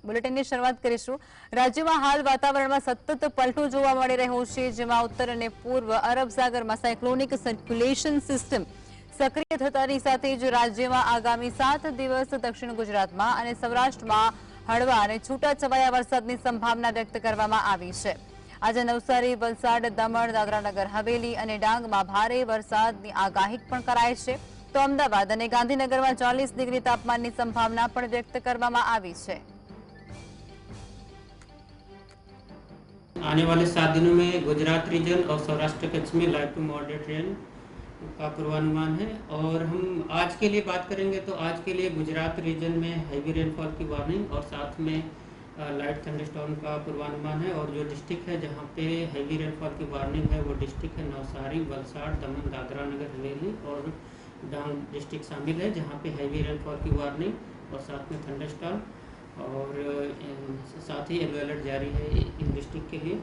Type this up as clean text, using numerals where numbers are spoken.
બુલેટિનની શરૂઆત કરીશું। રાજ્યમાં હાલ વાતાવરણમાં સતત પલટો જોવા મળી રહ્યો છે, જેમાં ઉત્તર અને પૂર્વ અરબ સાગરમાં સાયક્લોનિક સર્ક્યુલેશન સિસ્ટમ સક્રિય થતાની સાથે જ રાજ્યમાં આગામી 7 દિવસ દક્ષિણ ગુજરાતમાં અને સૌરાષ્ટ્રમાં હળવા અને છૂટાછવાયા વરસાદની સંભાવના વ્યક્ત કરવામાં આવી છે। આજે નવસારી, વલસાડ, દમણ, દાદરાનગર હવેલી અને ડાંગમાં ભારે વરસાદની આગાહી પણ કરાઈ છે, તો અમદાવાદ અને ગાંધીનગરમાં 40 ડિગ્રી તાપમાનની સંભાવના પણ વ્યક્ત કરવામાં આવી છે। आने वाले 7 दिनों में गुजरात रीजन और सौराष्ट्र कच्छ में लाइट टू मॉडरेट रेन का पूर्वानुमान है। और हम आज के लिए बात करेंगे तो आज के लिए गुजरात रीजन में हैवी रेनफॉल की वार्निंग और साथ में लाइट थंडरस्टॉर्म का पूर्वानुमान है। और जो डिस्ट्रिक्ट है जहाँ पे हैवी रेनफॉल की वार्निंग है वो डिस्ट्रिक्ट है नवसारी, वलसाड़, दमन, दादरा नगर हवेली और डांग डिस्ट्रिक्ट शामिल है, जहाँ पे हैवी रेनफॉल की वार्निंग और साथ में थंडरस्टॉर्म और साथ ही येलो अलर्ट जारी है इन डिस्ट्रिक्ट के लिए।